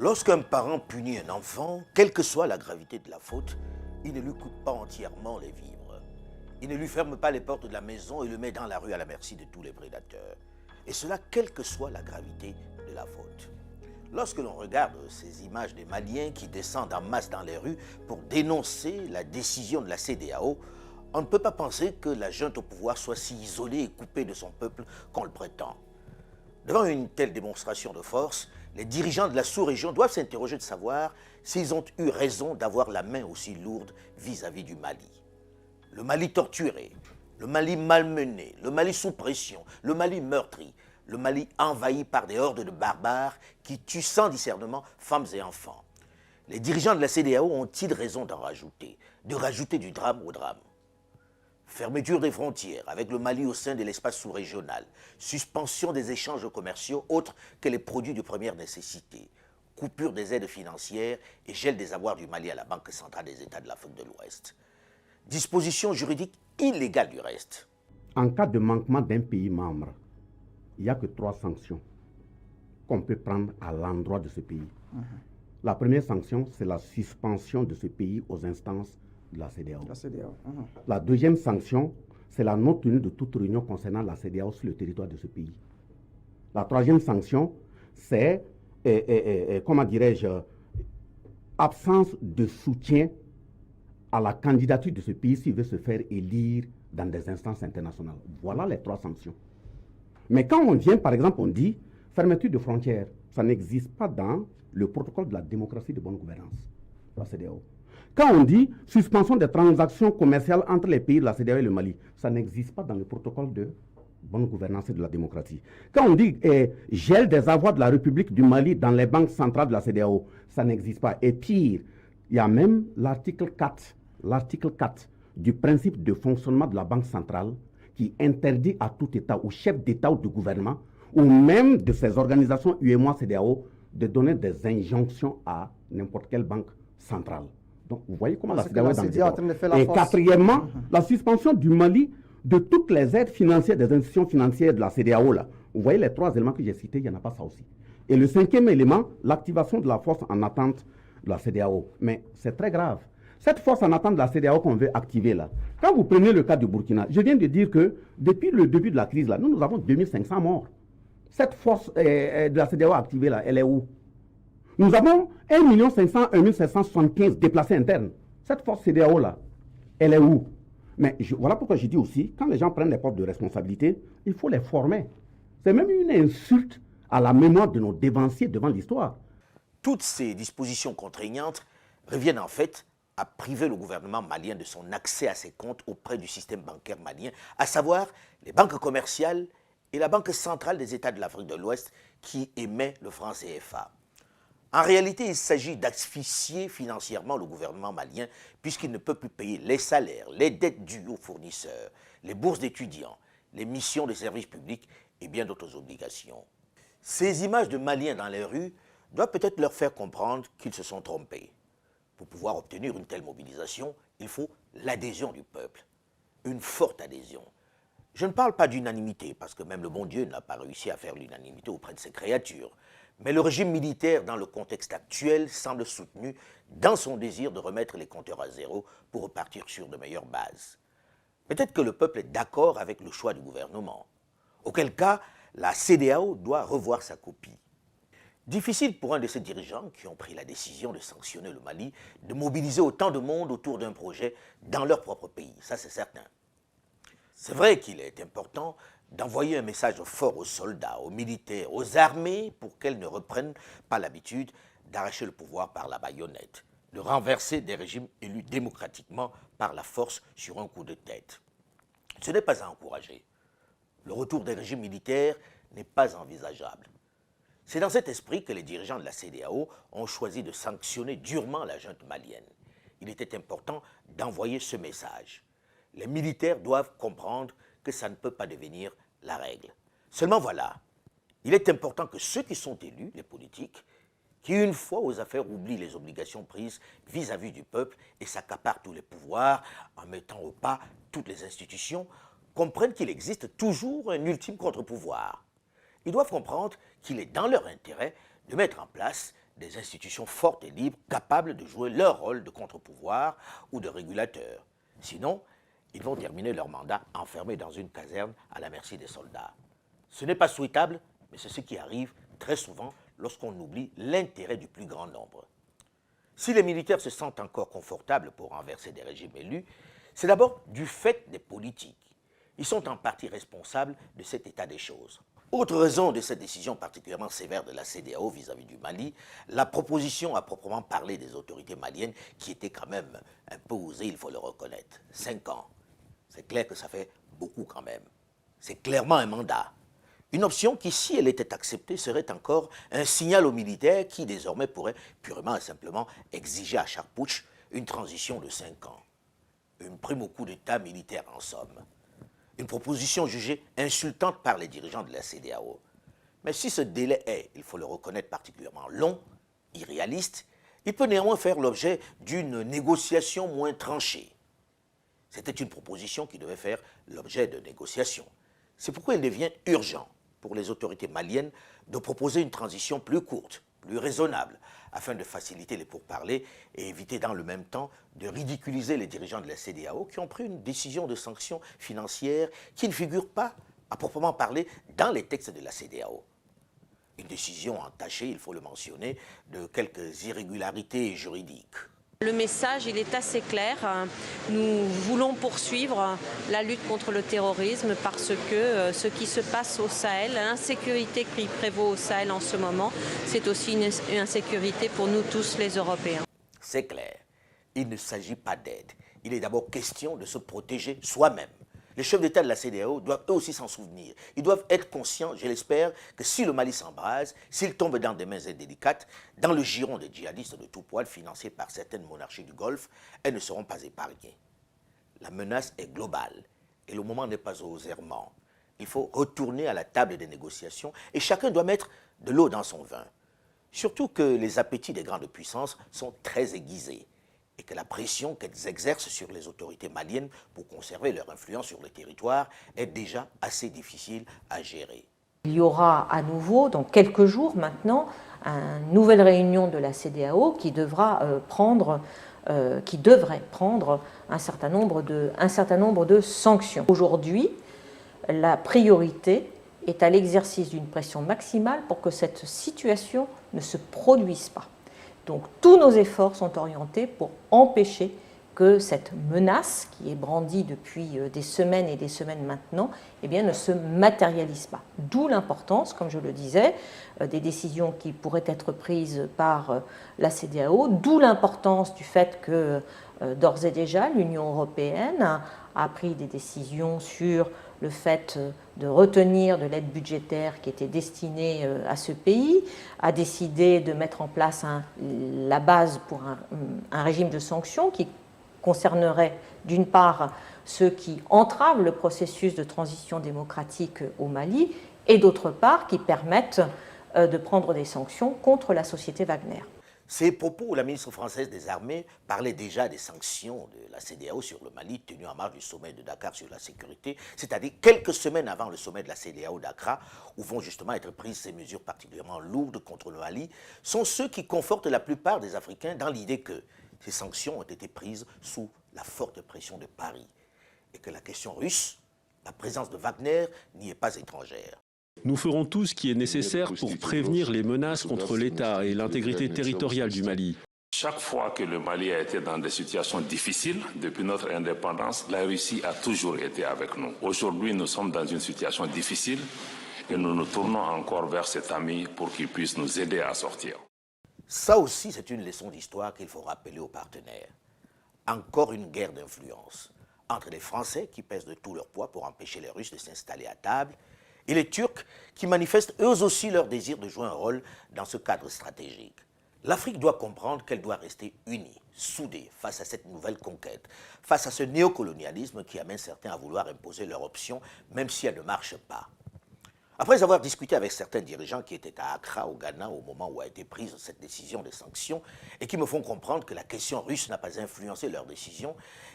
Lorsqu'un parent punit un enfant, quelle que soit la gravité de la faute, il ne lui coupe pas entièrement les vivres. Il ne lui ferme pas les portes de la maison et le met dans la rue à la merci de tous les prédateurs. Et cela, quelle que soit la gravité de la faute. Lorsque l'on regarde ces images des Maliens qui descendent en masse dans les rues pour dénoncer la décision de la CEDEAO, on ne peut pas penser que la junte au pouvoir soit si isolée et coupée de son peuple qu'on le prétend. Devant une telle démonstration de force, les dirigeants de la sous-région doivent s'interroger de savoir s'ils ont eu raison d'avoir la main aussi lourde vis-à-vis du Mali. Le Mali torturé, le Mali malmené, le Mali sous pression, le Mali meurtri, le Mali envahi par des hordes de barbares qui tuent sans discernement femmes et enfants. Les dirigeants de la CEDEAO ont-ils raison d'en rajouter, de rajouter du drame au drame? Fermeture des frontières avec le Mali au sein de l'espace sous-régional, suspension des échanges commerciaux autres que les produits de première nécessité, coupure des aides financières et gel des avoirs du Mali à la Banque centrale des États de l'Afrique de l'Ouest. Disposition juridique illégale du reste. En cas de manquement d'un pays membre, il n'y a que 3 sanctions qu'on peut prendre à l'endroit de ce pays. La première sanction, c'est la suspension de ce pays aux instances de la CEDEAO. La deuxième sanction, c'est la non-tenue de toute réunion concernant la CEDEAO sur le territoire de ce pays. La troisième sanction, c'est, comment dirais-je, absence de soutien à la candidature de ce pays s'il veut se faire élire dans des instances internationales. Voilà les 3 sanctions. Mais quand on vient, par exemple, on dit fermeture de frontières, ça n'existe pas dans le protocole de la démocratie de bonne gouvernance, la CEDEAO. Quand on dit suspension des transactions commerciales entre les pays de la CEDEAO et le Mali, ça n'existe pas dans le protocole de bonne gouvernance et de la démocratie. Quand on dit gel des avoirs de la République du Mali dans les banques centrales de la CEDEAO, ça n'existe pas. Et pire, il y a même l'article 4 du principe de fonctionnement de la Banque centrale qui interdit à tout État ou chef d'État ou de gouvernement ou même de ces organisations UEMOA CEDEAO de donner des injonctions à n'importe quelle banque centrale. Donc vous voyez comment la CEDEAO est dans le débat. Et quatrièmement, la suspension du Mali de toutes les aides financières des institutions financières de la CEDEAO. Là. Vous voyez les 3 éléments que j'ai cités, il n'y en a pas ça aussi. Et le 5e élément, l'activation de la force en attente de la CEDEAO. Mais c'est très grave. Cette force en attente de la CEDEAO qu'on veut activer là, quand vous prenez le cas du Burkina, je viens de dire que depuis le début de la crise là, nous avons 2500 morts. Cette force de la CEDEAO activée là, elle est où? Nous avons 1 500 000 775 déplacés internes. Cette force CEDEAO là, elle est où? Mais voilà pourquoi je dis aussi, quand les gens prennent des postes de responsabilité, il faut les former. C'est même une insulte à la mémoire de nos dévanciers devant l'histoire. Toutes ces dispositions contraignantes reviennent en fait à priver le gouvernement malien de son accès à ses comptes auprès du système bancaire malien, à savoir les banques commerciales et la Banque centrale des États de l'Afrique de l'Ouest qui émet le franc CFA. En réalité, il s'agit d'asphyxier financièrement le gouvernement malien puisqu'il ne peut plus payer les salaires, les dettes dues aux fournisseurs, les bourses d'étudiants, les missions de services publics et bien d'autres obligations. Ces images de Maliens dans les rues doivent peut-être leur faire comprendre qu'ils se sont trompés. Pour pouvoir obtenir une telle mobilisation, il faut l'adhésion du peuple, une forte adhésion. Je ne parle pas d'unanimité, parce que même le bon Dieu n'a pas réussi à faire l'unanimité auprès de ses créatures. Mais le régime militaire, dans le contexte actuel, semble soutenu dans son désir de remettre les compteurs à zéro pour repartir sur de meilleures bases. Peut-être que le peuple est d'accord avec le choix du gouvernement. Auquel cas, la CEDEAO doit revoir sa copie. Difficile pour un de ces dirigeants qui ont pris la décision de sanctionner le Mali de mobiliser autant de monde autour d'un projet dans leur propre pays, ça c'est certain. C'est vrai qu'il est important d'envoyer un message fort aux soldats, aux militaires, aux armées pour qu'elles ne reprennent pas l'habitude d'arracher le pouvoir par la baïonnette, de renverser des régimes élus démocratiquement par la force sur un coup de tête. Ce n'est pas à encourager. Le retour des régimes militaires n'est pas envisageable. C'est dans cet esprit que les dirigeants de la CEDEAO ont choisi de sanctionner durement la junte malienne. Il était important d'envoyer ce message. Les militaires doivent comprendre que ça ne peut pas devenir la règle. Seulement voilà, il est important que ceux qui sont élus, les politiques, qui une fois aux affaires oublient les obligations prises vis-à-vis du peuple et s'accaparent tous les pouvoirs en mettant au pas toutes les institutions, comprennent qu'il existe toujours un ultime contre-pouvoir. Ils doivent comprendre qu'il est dans leur intérêt de mettre en place des institutions fortes et libres capables de jouer leur rôle de contre-pouvoir ou de régulateur. Sinon, ils vont terminer leur mandat enfermés dans une caserne à la merci des soldats. Ce n'est pas souhaitable, mais c'est ce qui arrive très souvent lorsqu'on oublie l'intérêt du plus grand nombre. Si les militaires se sentent encore confortables pour renverser des régimes élus, c'est d'abord du fait des politiques. Ils sont en partie responsables de cet état des choses. Autre raison de cette décision particulièrement sévère de la CEDEAO vis-à-vis du Mali, la proposition à proprement parler des autorités maliennes qui était quand même un peu osée, il faut le reconnaître. 5 ans. C'est clair que ça fait beaucoup quand même. C'est clairement un mandat. Une option qui, si elle était acceptée, serait encore un signal aux militaires qui désormais pourraient purement et simplement exiger à chaque putsch une transition de 5 ans. Une prime au coup d'État militaire en somme. Une proposition jugée insultante par les dirigeants de la CEDEAO. Mais si ce délai est, il faut le reconnaître, particulièrement long, irréaliste, il peut néanmoins faire l'objet d'une négociation moins tranchée. C'était une proposition qui devait faire l'objet de négociations. C'est pourquoi il devient urgent pour les autorités maliennes de proposer une transition plus courte, plus raisonnable, afin de faciliter les pourparlers et éviter dans le même temps de ridiculiser les dirigeants de la CEDEAO qui ont pris une décision de sanction financière qui ne figure pas, à proprement parler, dans les textes de la CEDEAO. Une décision entachée, il faut le mentionner, de quelques irrégularités juridiques. Le message, il est assez clair. Nous voulons poursuivre la lutte contre le terrorisme parce que ce qui se passe au Sahel, l'insécurité qui prévaut au Sahel en ce moment, c'est aussi une insécurité pour nous tous les Européens. C'est clair, il ne s'agit pas d'aide. Il est d'abord question de se protéger soi-même. Les chefs d'État de la CEDEAO doivent eux aussi s'en souvenir. Ils doivent être conscients, je l'espère, que si le Mali s'embrase, s'il tombe dans des mains indélicates, dans le giron des djihadistes de tout poil financés par certaines monarchies du Golfe, elles ne seront pas épargnées. La menace est globale et le moment n'est pas aux errements. Il faut retourner à la table des négociations et chacun doit mettre de l'eau dans son vin. Surtout que les appétits des grandes puissances sont très aiguisés et que la pression qu'elles exercent sur les autorités maliennes pour conserver leur influence sur le territoire est déjà assez difficile à gérer. Il y aura à nouveau, dans quelques jours maintenant, une nouvelle réunion de la CEDEAO qui devrait prendre un certain nombre de sanctions. Aujourd'hui, la priorité est à l'exercice d'une pression maximale pour que cette situation ne se produise pas. Donc tous nos efforts sont orientés pour empêcher que cette menace, qui est brandie depuis des semaines et des semaines maintenant, eh bien, ne se matérialise pas. D'où l'importance, comme je le disais, des décisions qui pourraient être prises par la CEDEAO, d'où l'importance du fait que d'ores et déjà l'Union européenne a pris des décisions sur le fait de retenir de l'aide budgétaire qui était destinée à ce pays, a décidé de mettre en place la base pour un régime de sanctions qui concernerait d'une part ceux qui entravent le processus de transition démocratique au Mali et d'autre part qui permettent de prendre des sanctions contre la société Wagner. Ces propos où la ministre française des Armées parlait déjà des sanctions de la CEDEAO sur le Mali tenues en marge du sommet de Dakar sur la sécurité, c'est-à-dire quelques semaines avant le sommet de la CEDEAO d'Accra, où vont justement être prises ces mesures particulièrement lourdes contre le Mali, sont ceux qui confortent la plupart des Africains dans l'idée que ces sanctions ont été prises sous la forte pression de Paris et que la question russe, la présence de Wagner, n'y est pas étrangère. Nous ferons tout ce qui est nécessaire pour prévenir les menaces contre l'État et l'intégrité territoriale du Mali. Chaque fois que le Mali a été dans des situations difficiles, depuis notre indépendance, la Russie a toujours été avec nous. Aujourd'hui, nous sommes dans une situation difficile et nous nous tournons encore vers cet ami pour qu'il puisse nous aider à sortir. Ça aussi, c'est une leçon d'histoire qu'il faut rappeler aux partenaires. Encore une guerre d'influence entre les Français qui pèsent de tout leur poids pour empêcher les Russes de s'installer à table et les Turcs qui manifestent eux aussi leur désir de jouer un rôle dans ce cadre stratégique. L'Afrique doit comprendre qu'elle doit rester unie, soudée face à cette nouvelle conquête, face à ce néocolonialisme qui amène certains à vouloir imposer leur option, même si elle ne marche pas. Après avoir discuté avec certains dirigeants qui étaient à Accra, au Ghana, au moment où a été prise cette décision de sanctions, et qui me font comprendre que la question russe n'a pas influencé leur décision,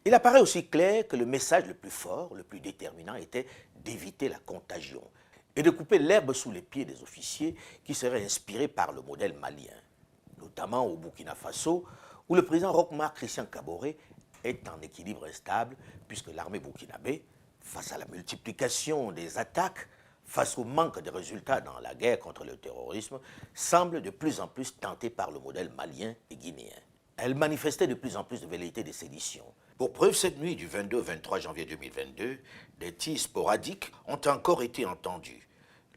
il apparaît aussi clair que le message le plus fort, le plus déterminant, était d'éviter la contagion et de couper l'herbe sous les pieds des officiers qui seraient inspirés par le modèle malien. notamment au Burkina Faso, où le président Roch-Marc Christian Kaboré est en équilibre instable, puisque l'armée burkinabé, face à la multiplication des attaques, face au manque de résultats dans la guerre contre le terrorisme, semble de plus en plus tentée par le modèle malien et guinéen. Elle manifestait de plus en plus de velléités de sédition. Pour preuve, cette nuit du 22 au 23 janvier 2022, des tirs sporadiques ont encore été entendus.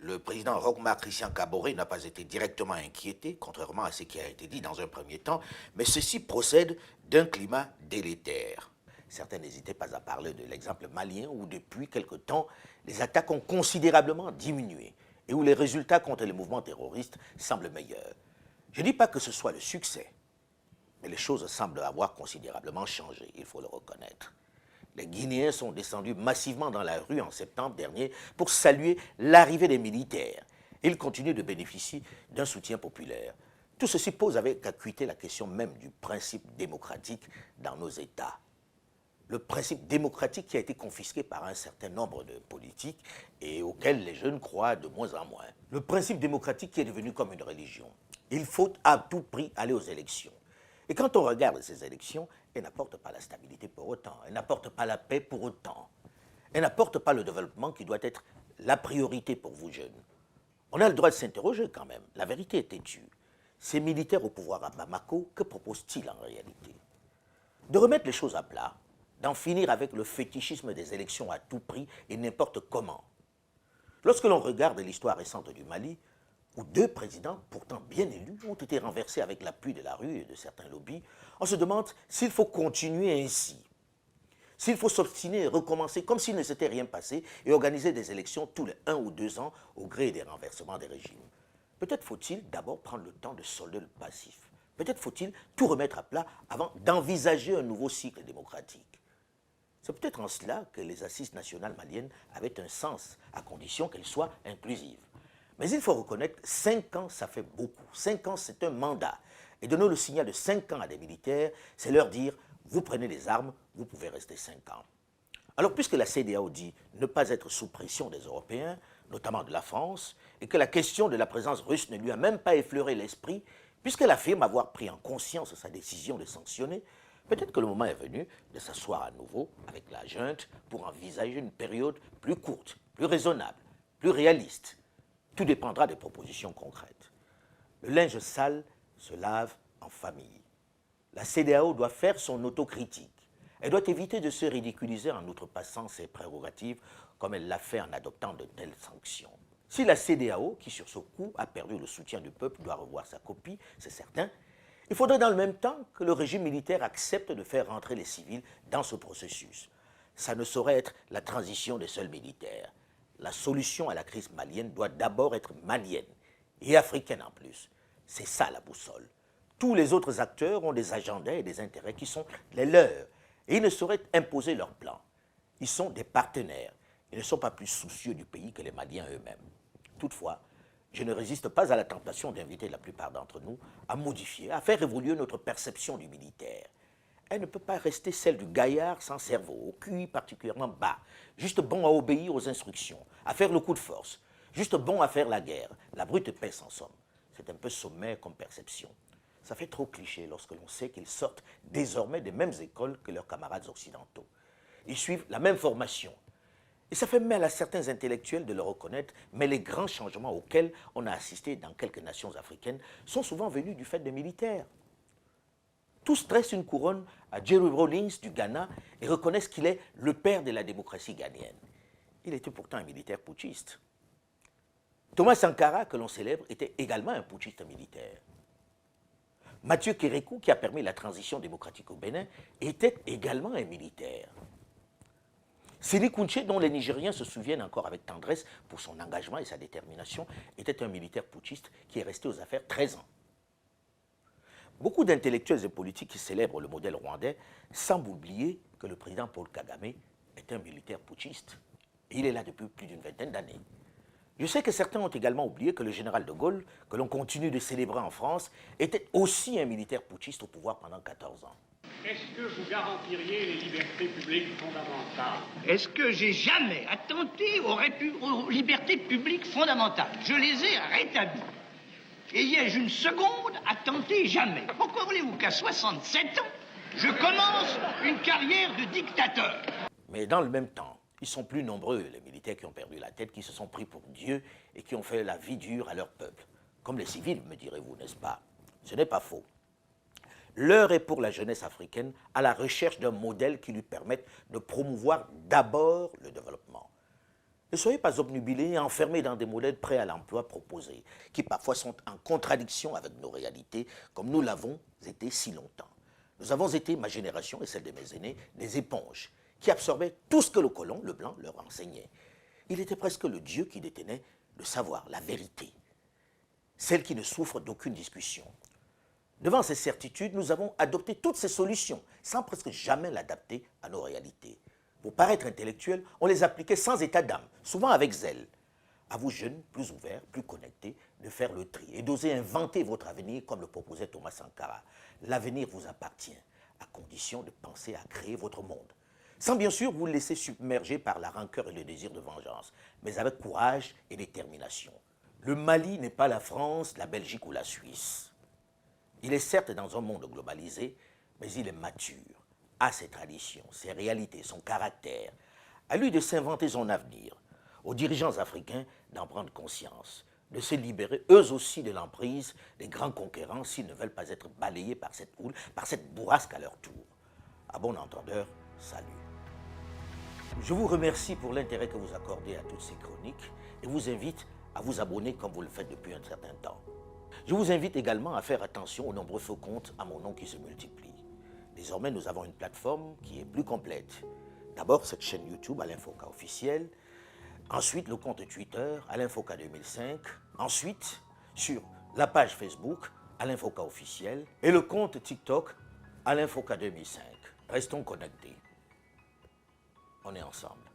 Le président Roch-Marc Christian Kaboré n'a pas été directement inquiété, contrairement à ce qui a été dit dans un premier temps, mais ceci procède d'un climat délétère. Certains n'hésitaient pas à parler de l'exemple malien où depuis quelque temps, les attaques ont considérablement diminué et où les résultats contre les mouvements terroristes semblent meilleurs. Je ne dis pas que ce soit le succès, mais les choses semblent avoir considérablement changé, il faut le reconnaître. Les Guinéens sont descendus massivement dans la rue en septembre dernier pour saluer l'arrivée des militaires. Ils continuent de bénéficier d'un soutien populaire. Tout ceci pose avec acuité la question même du principe démocratique dans nos États. Le principe démocratique qui a été confisqué par un certain nombre de politiques et auquel les jeunes croient de moins en moins. Le principe démocratique qui est devenu comme une religion. Il faut à tout prix aller aux élections. Et quand on regarde ces élections, elles n'apportent pas la stabilité pour autant, elles n'apportent pas la paix pour autant, elles n'apportent pas le développement qui doit être la priorité pour vous jeunes. On a le droit de s'interroger quand même, la vérité est têtue. Ces militaires au pouvoir à Bamako, que proposent-ils en réalité? De remettre les choses à plat, d'en finir avec le fétichisme des élections à tout prix et n'importe comment. Lorsque l'on regarde l'histoire récente du Mali, où deux présidents, pourtant bien élus, ont été renversés avec l'appui de la rue et de certains lobbies, on se demande s'il faut continuer ainsi, s'il faut s'obstiner et recommencer comme s'il ne s'était rien passé et organiser des élections tous les 1 ou 2 ans au gré des renversements des régimes. Peut-être faut-il d'abord prendre le temps de solder le passif. Peut-être faut-il tout remettre à plat avant d'envisager un nouveau cycle démocratique. C'est peut-être en cela que les assises nationales maliennes avaient un sens, à condition qu'elles soient inclusives. Mais il faut reconnaître, 5 ans, ça fait beaucoup. 5 ans, c'est un mandat. Et donner le signal de 5 ans à des militaires, c'est leur dire, vous prenez les armes, vous pouvez rester 5 ans. Alors, puisque la CEDEAO dit ne pas être sous pression des Européens, notamment de la France, et que la question de la présence russe ne lui a même pas effleuré l'esprit, puisqu'elle affirme avoir pris en conscience sa décision de sanctionner, peut-être que le moment est venu de s'asseoir à nouveau avec la junte pour envisager une période plus courte, plus raisonnable, plus réaliste. Tout dépendra des propositions concrètes. Le linge sale se lave en famille. La CEDEAO doit faire son autocritique. Elle doit éviter de se ridiculiser en outrepassant ses prérogatives comme elle l'a fait en adoptant de telles sanctions. Si la CEDEAO, qui sur ce coup a perdu le soutien du peuple, doit revoir sa copie, c'est certain, il faudrait dans le même temps que le régime militaire accepte de faire rentrer les civils dans ce processus. Ça ne saurait être la transition des seuls militaires. La solution à la crise malienne doit d'abord être malienne et africaine en plus. C'est ça la boussole. Tous les autres acteurs ont des agendas et des intérêts qui sont les leurs et ils ne sauraient imposer leurs plans. Ils sont des partenaires. Ils ne sont pas plus soucieux du pays que les Maliens eux-mêmes. Toutefois, je ne résiste pas à la tentation d'inviter la plupart d'entre nous à modifier, à faire évoluer notre perception du militaire. Elle ne peut pas rester celle du gaillard sans cerveau, au QI particulièrement bas, juste bon à obéir aux instructions, à faire le coup de force, juste bon à faire la guerre, la brute épaisse en somme. C'est un peu sommaire comme perception. Ça fait trop cliché lorsque l'on sait qu'ils sortent désormais des mêmes écoles que leurs camarades occidentaux. Ils suivent la même formation. Et ça fait mal à certains intellectuels de le reconnaître, mais les grands changements auxquels on a assisté dans quelques nations africaines sont souvent venus du fait des militaires. Tous dressent une couronne à Jerry Rawlings du Ghana et reconnaissent qu'il est le père de la démocratie ghanéenne. Il était pourtant un militaire putschiste. Thomas Sankara, que l'on célèbre, était également un putschiste militaire. Mathieu Kérékou, qui a permis la transition démocratique au Bénin, était également un militaire. Séni Kountché, dont les Nigériens se souviennent encore avec tendresse pour son engagement et sa détermination, était un militaire putschiste qui est resté aux affaires 13 ans. Beaucoup d'intellectuels et politiques qui célèbrent le modèle rwandais semblent oublier que le président Paul Kagame est un militaire putschiste. Et il est là depuis plus d'une vingtaine d'années. Je sais que certains ont également oublié que le général de Gaulle, que l'on continue de célébrer en France, était aussi un militaire putschiste au pouvoir pendant 14 ans. Est-ce que vous garantiriez les libertés publiques fondamentales? Est-ce que j'ai jamais attenté aux libertés publiques fondamentales? Je les ai rétablies. Et ai-je une seconde à tenter? Jamais. Pourquoi voulez-vous qu'à 67 ans, je commence une carrière de dictateur? Mais dans le même temps, ils sont plus nombreux, les militaires qui ont perdu la tête, qui se sont pris pour Dieu et qui ont fait la vie dure à leur peuple. Comme les civils, me direz-vous, n'est-ce pas? Ce n'est pas faux. L'heure est pour la jeunesse africaine à la recherche d'un modèle qui lui permette de promouvoir d'abord le développement. Ne soyez pas obnubilés et enfermés dans des modèles prêts à l'emploi proposés, qui parfois sont en contradiction avec nos réalités, comme nous l'avons été si longtemps. Nous avons été, ma génération et celle de mes aînés, des éponges qui absorbaient tout ce que le colon, le blanc, leur enseignait. Il était presque le Dieu qui détenait le savoir, la vérité, celle qui ne souffre d'aucune discussion. Devant ces certitudes, nous avons adopté toutes ces solutions, sans presque jamais l'adapter à nos réalités. Pour paraître intellectuels, on les appliquait sans état d'âme, souvent avec zèle. À vous jeunes, plus ouverts, plus connectés, de faire le tri et d'oser inventer votre avenir comme le proposait Thomas Sankara. L'avenir vous appartient, à condition de penser à créer votre monde. Sans bien sûr vous laisser submerger par la rancœur et le désir de vengeance, mais avec courage et détermination. Le Mali n'est pas la France, la Belgique ou la Suisse. Il est certes dans un monde globalisé, mais il est mature, a ses traditions, ses réalités, son caractère. À lui de s'inventer son avenir, aux dirigeants africains d'en prendre conscience, de se libérer eux aussi de l'emprise des grands conquérants s'ils ne veulent pas être balayés par cette houle, par cette bourrasque à leur tour. À bon entendeur, salut. Je vous remercie pour l'intérêt que vous accordez à toutes ces chroniques et vous invite à vous abonner comme vous le faites depuis un certain temps. Je vous invite également à faire attention aux nombreux faux comptes à mon nom qui se multiplient. Désormais, nous avons une plateforme qui est plus complète. D'abord, cette chaîne YouTube, Alain Foka officiel. Ensuite, le compte Twitter, Alain Foka 2005. Ensuite, sur la page Facebook, Alain Foka officiel. Et le compte TikTok, Alain Foka 2005. Restons connectés. On est ensemble.